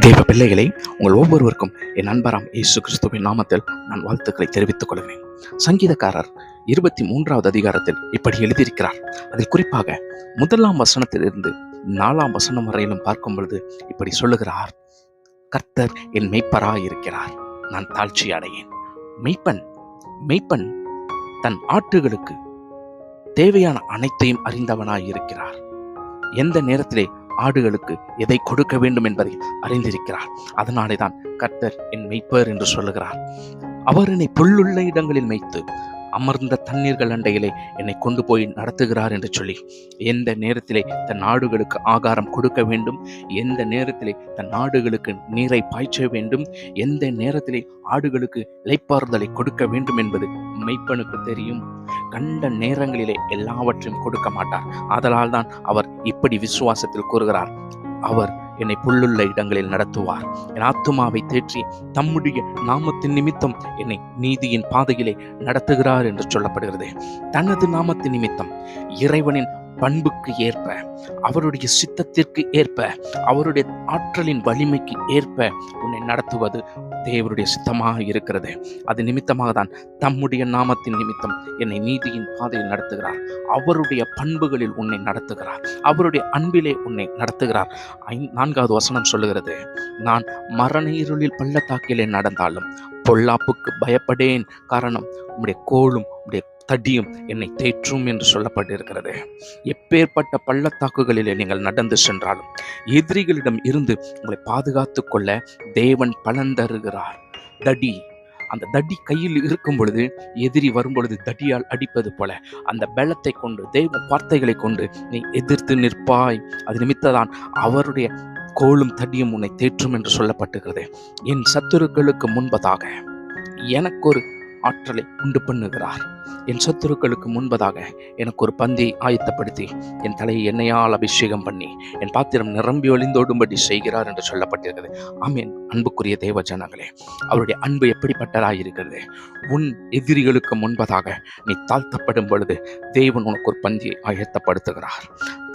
தேவ பிள்ளைகளை, உங்கள் ஒவ்வொருவருக்கும் என் நண்பராம் இயேசு கிறிஸ்துவின் நாமத்தில் நான் வாழ்த்துக்களை தெரிவித்துக் கொள்கிறேன். சங்கீதக்காரர் 23வது அதிகாரத்தில் இப்படி எழுதியிருக்கிறார். அதில் குறிப்பாக 1ஆம் வசனத்திலிருந்து 4ஆம் வசனம் வரையிலும் பார்க்கும் பொழுது இப்படி சொல்லுகிறார்: கர்த்தர் என் மெய்ப்பராய் இருக்கிறார், நான் தாழ்ச்சி அடையேன். மெய்ப்பன் தன் ஆட்டுகளுக்கு தேவையான அனைத்தையும் அறிந்தவனாய் இருக்கிறார். எந்த நேரத்திலே ஆடுகளுக்கு எதை கொடுக்க வேண்டும் என்பதை அறிந்திருக்கிறார். அதனாலே தான் கர்த்தர் என் மெய்ப்பர் என்று சொல்லுகிறார். அவர் என்னை புல்லுள்ள இடங்களில் மேய்த்து அமர்ந்த தண்ணீர்கள் அண்டையிலே என்னை கொண்டு போய் நடத்துகிறார் என்று சொல்லி, எந்த நேரத்திலே தன் ஆடுகளுக்கு ஆகாரம் கொடுக்க வேண்டும், எந்த நேரத்திலே தன் ஆடுகளுக்கு நீரை பாய்ச்ச வேண்டும், எந்த நேரத்திலே ஆடுகளுக்கு இளைப்பாறுதலை கொடுக்க வேண்டும் என்பது மெய்ப்பனுக்கு தெரியும். கண்ட நேரங்களிலே எல்லாவற்றையும் கொடுக்க மாட்டார். ஆதலால் தான் அவர் இப்படி விசுவாசத்தில் கூறுகிறார்: அவர் என்னை புல்லுள்ள இடங்களில் நடத்துவார், என் ஆத்துமாவை தேற்றி தம்முடைய நாமத்தின் நிமித்தம் என்னை நீதியின் பாதையிலே நடத்துகிறார் என்று சொல்லப்படுகிறது. தனது நாமத்தின் நிமித்தம், இறைவனின் பண்புக்கு ஏற்ப, அவருடைய சித்தத்திற்கு ஏற்ப, அவருடைய ஆற்றலின் வலிமைக்கு ஏற்ப உன்னை நடத்துவது தேவனுடைய சித்தமாக இருக்கிறது. அது நிமித்தமாக தான் தம்முடைய நாமத்தின் நிமித்தம் என்னை நீதியின் பாதையில் நடத்துகிறார். அவருடைய பண்புகளில் உன்னை நடத்துகிறார், அவருடைய அன்பிலே உன்னை நடத்துகிறார். 4வது வசனம் சொல்லுகிறது: நான் மரண இருளில் பள்ளத்தாக்கிலே நடந்தாலும் பொல்லாப்புக்கு பயப்படேன், காரணம் உம்முடைய கோலும் உம்முடைய தடியும் என்னை தேற்றும் என்று சொல்லப்பட்டிருக்கிறது. எப்பேற்பட்ட பள்ளத்தாக்குகளிலே நீங்கள் நடந்து சென்றாலும் எதிரிகளிடம் இருந்து உங்களை பாதுகாத்து கொள்ள தேவன் பலன் தருகிறார். தடி, அந்த தடி கையில் இருக்கும் பொழுது, எதிரி வரும் பொழுது தடியால் அடிப்பது போல அந்த பலத்தை கொண்டு, தேவ வார்த்தைகளை கொண்டு நீ எதிர்த்து நிற்பாய். அது நிமித்ததான் அவருடைய கோலும் தடியும் உன்னை தேற்றும் என்று சொல்லப்பட்டிருக்கிறது. என் சத்துருக்களுக்கு முன்பதாக எனக்கு ஒரு ஆற்றலை உண்டு பண்ணுகிறார். என் சத்துருக்களுக்கு முன்பதாக எனக்கு ஒரு பந்தியை ஆயத்தப்படுத்தி என் தலையை எண்ணெயால் அபிஷேகம் பண்ணி என் பாத்திரம் நிரம்பி ஒளிந்தோடும்படி செய்கிறார் என்று சொல்லப்பட்டிருக்கிறது. ஆமேன். அன்புக்குரிய தேவ ஜனங்களே, அவருடைய அன்பு எப்படிப்பட்டதாயிருக்கிறது! உன் எதிரிகளுக்கு முன்பதாக நீ தாழ்த்தப்படும் பொழுது தேவன் உனக்கு ஒரு பந்தியை ஆயத்தப்படுத்துகிறார்.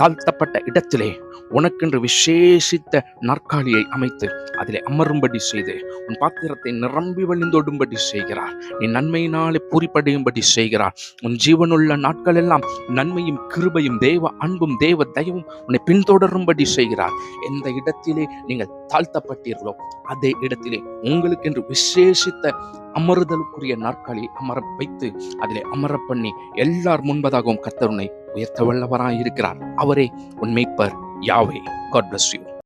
தாழ்த்தப்பட்ட இடத்திலே உனக்கென்று விசேஷித்த நாற்காலியை அமைத்து அதிலே அமரும்படி செய்து உன் பாத்திரத்தை நிரம்பி வழிந்தோடும்படி செய்கிறார். நீ நன்மையினாலே பூரிப்படையும்படி செய்கிறார். உன் ஜீவனுள்ள நாட்கள் எல்லாம் நன்மையும் கிருபையும் தேவ அன்பும் தேவ தயவும் உன்னை பின்தொடரும்படி செய்கிறார். எந்த இடத்திலே நீங்கள் தாழ்த்தப்பட்டீர்களோ அதே இடத்திலே உங்களுக்கென்று விசேஷித்த அமருதலுக்குரிய நாற்காலியை அமர வைத்து அதிலே அமர பண்ணி எல்லார் முன்பதாகவும் கர்த்தர் உன்னை உயர்த்த வல்லவராய் இருக்கிறார். அவரே உன் மெய்ப்பர் யாவே. God bless you.